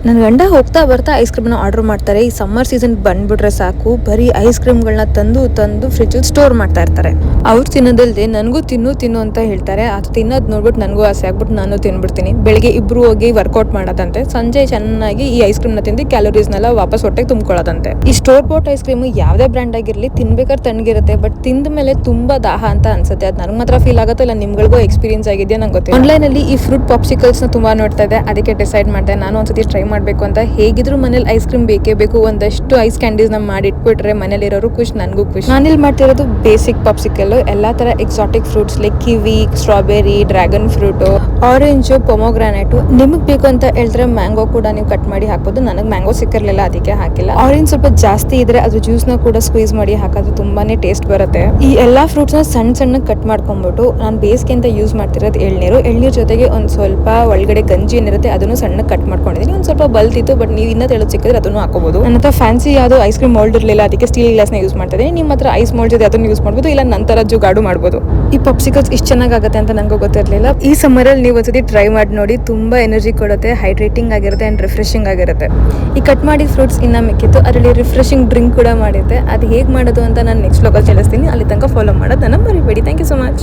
ನನ್ನ ಗಂಡ ಹೋಗ್ತಾ ಬರ್ತಾ ಐಸ್ ಕ್ರೀಮ್ನ ಆರ್ಡರ್ ಮಾಡ್ತಾರೆ. ಈ ಸಮ್ಮರ್ ಸೀಸನ್ ಬಂದ್ಬಿಟ್ರೆ ಸಾಕು, ಬರೀ ಐಸ್ ಕ್ರೀಮ್ಗಳನ್ನ ತಂದು ಫ್ರಿಜ್ ಸ್ಟೋರ್ ಮಾಡ್ತಾ ಇರ್ತಾರೆ. ಅವ್ರು ತಿನ್ನೋದಲ್ದೆ ನನಗೂ ತಿನ್ನು ಅಂತ ಹೇಳ್ತಾರೆ. ಅದು ತಿನ್ನೋದು ನೋಡ್ಬಿಟ್ಟು ನನಗೂ ಆಸೆ ಆಗ್ಬಿಟ್ಟು ನಾನು ತಿನ್ಬಿಡ್ತೀನಿ. ಬೆಳಿಗ್ಗೆ ಇಬ್ರು ಹೋಗಿ ವರ್ಕೌಟ್ ಮಾಡೋದಂತೆ, ಸಂಜೆ ಚೆನ್ನಾಗಿ ಈ ಐಸ್ ಕ್ರೀಮ್ನ ತಿಂದು ಕ್ಯಾಲೋರೀಸ್ನೆಲ್ಲ ವಾಪಸ್ ಹೊಟ್ಟೆಗೆ ತುಂಬ್ಕೊಳ್ಳೋದಂತೆ. ಈ ಸ್ಟೋರ್ ಬಾಟ್ ಐಸ್ ಕ್ರೀಮ್ ಯಾವುದೇ ಬ್ರ್ಯಾಂಡ್ ಆಗಿರಲಿ ತಿನ್ಬೇಕಾದ್ರೆ ತಣ್ಣಗಿರುತ್ತೆ, ಬಟ್ ತಿಂದ ಮೇಲೆ ತುಂಬಾ ದಾಹ ಅಂತ ಅನ್ಸುತ್ತೆ. ಅದು ನನಗೆ ಮಾತ್ರ ಫೀಲ್ ಆಗುತ್ತೋ ಇಲ್ಲ ನಿಮ್ಗಳಿಗೂ ಎಕ್ಸ್ಪೀರಿಯನ್ಸ್ ಆಗಿದೆಯಾ ನಂಗೆ ಗೊತ್ತಿಲ್ಲ. ಆನ್ಲೈನ್ ಅಲ್ಲಿ ಈ ಫ್ರೂಟ್ ಪಾಪ್ಸಿಕಲ್ಸ್ ನ ತುಂಬಾ ನೋಡ್ತಾ ಇದ್ದೆ, ಅದಕ್ಕೆ ಡಿಸೈಡ್ ಮಾಡಿದೆ ನಾನು ಒಂದ್ಸತಿ ಟ್ರೈ ಮಾಡಬೇಕು ಅಂತ. ಹೇಗಿದ್ರು ಮನೇಲಿ ಐಸ್ ಕ್ರೀಮ್ ಬೇಕೇ ಬೇಕು, ಒಂದಷ್ಟು ಐಸ್ ಕ್ಯಾಂಡೀಸ್ ನ ಮಾಡಿ ಇಟ್ಬಿಟ್ರೆ ಮನೇಲಿರೋರು ಖುಷಿ, ನನಗೂ ಖುಷಿ. ನಾನಿಲ್ಲಿ ಮಾಡ್ತಿರೋದು ಬೇಸಿಕ್ ಪಾಪ್ಸಿಕಲ್. ಎಲ್ಲಾ ತರ ಎಕ್ಸಾಟಿಕ್ ಫ್ರೂಟ್ಸ್ ಲೈಕ್ ಕಿವಿ, ಸ್ಟ್ರಾಬೆರಿ, ಡ್ರ್ಯಾಗನ್ ಫ್ರೂಟ್, ಆರೆಂಜ್, ಪೊಮೊಗ್ರಾನೇಟ್. ನಿಮಗ್ ಬೇಕು ಅಂತ ಹೇಳಿದ್ರೆ ಮ್ಯಾಂಗೋ ಕೂಡ ನೀವು ಕಟ್ ಮಾಡಿ ಹಾಕೋದು. ನನಗೆ ಮ್ಯಾಂಗೋ ಸಿಕ್ಕಿರ್ಲಿಲ್ಲ, ಅದಕ್ಕೆ ಹಾಕಿಲ್ಲ. ಆರೆಂಜ್ ಸ್ವಲ್ಪ ಜಾಸ್ತಿ ಇದ್ರೆ ಅದ್ರ ಜ್ಯೂಸ್ ನ ಕೂಡ ಸ್ಕ್ವೀಸ್ ಮಾಡಿ ಹಾಕೋದು ತುಂಬಾನೇ ಟೇಸ್ಟ್ ಬರುತ್ತೆ. ಈ ಎಲ್ಲಾ ಫ್ರೂಟ್ಸ್ ನ ಸಣ್ಣ ಕಟ್ ಮಾಡ್ಕೊಂಡ್ಬಿಟ್ಟು ನಾನು ಬೇಸ್ಗೆ ಅಂತ ಯೂಸ್ ಮಾಡ್ತಿರೋದು ಎಳ್ನೀರು ಜೊತೆಗೆ ಒಂದ್ ಸ್ವಲ್ಪ ಒಳಗಡೆ ಗಂಜಿ ಏನಿರುತ್ತೆ ಅದನ್ನು ಸಣ್ಣ ಕಟ್ ಮಾಡ್ಕೊಂಡಿದ್ದೀನಿ. ಒಂದ್ ಸ್ವಲ್ಪ ಬಲ್ತಿತ್ತು, ಬಟ್ ನೀವು ಇನ್ನೂ ತೆಳು ಸಿಕ್ಕಿದ್ರೆ ಅದನ್ನು ಹಾಕೋಬಹುದು. ನನ್ನ ಹತ್ರ ಫ್ಯಾನ್ಸಿ ಯಾವುದು ಐಸ್ ಕ್ರೀಮ್ ಮೋಲ್ಡ್ ಇರಲಿಲ್ಲ, ಅದಕ್ಕೆ ಸ್ಟೀಲ್ ಗ್ಲಾಸ್ ನ ಯೂಸ್ ಮಾಡ್ತಾ ಇದ್ದೀನಿ. ನಿಮ್ಮ ಹತ್ರ ಐಸ್ ಮೋಲ್ಡ್ ಜೊತೆ ಅದನ್ನು ಯೂಸ್ ಮಾಡಬಹುದು, ಇಲ್ಲ ನಂತರ ಜುಗಾಡು ಮಾಡಬಹುದು. ಈ ಪಾಪ್ಸಿಕಲ್ಸ್ ಇಷ್ಟು ಚೆನ್ನಾಗುತ್ತೆ ಅಂತ ನನಗೂ ಗೊತ್ತಿರಲಿಲ್ಲ. ಈ ಸಮ್ಮರ್ ಅಲ್ಲಿ ನೀವು ಒಂದ್ಸತಿ ಟ್ರೈ ಮಾಡಿ ನೋಡಿ, ತುಂಬಾ ಎನರ್ಜಿ ಕೊಡುತ್ತೆ, ಹೈಡ್ರೇಟಿಂಗ್ ಆಗಿರುತ್ತೆ ಅಂಡ್ ರಿಫ್ರೆಶಿಂಗ್ ಆಗಿರುತ್ತೆ. ಈ ಕಟ್ ಮಾಡಿದ ಫ್ರೂಟ್ಸ್ ಇನ್ನ ಮಿಕ್ಕಿತ್ತು, ಅದರಲ್ಲಿ ರಿಫ್ರೆಶಿಂಗ್ ಡ್ರಿಂಕ್ ಕೂಡ ಮಾಡಿದ್ದೆ. ಅದು ಹೇಗೆ ಮಾಡೋದು ಅಂತ ನಾನು ನೆಕ್ಸ್ಟ್ ವ್ಲಾಗಲ್ಲಿ ತಿಳಿಸ್ತೀನಿ. ಅಲ್ಲಿ ತನಕ ಫಾಲೋ ಮಾಡೋದು ನನ್ನ ಮರಿಬೇಡಿ. Thank you so much.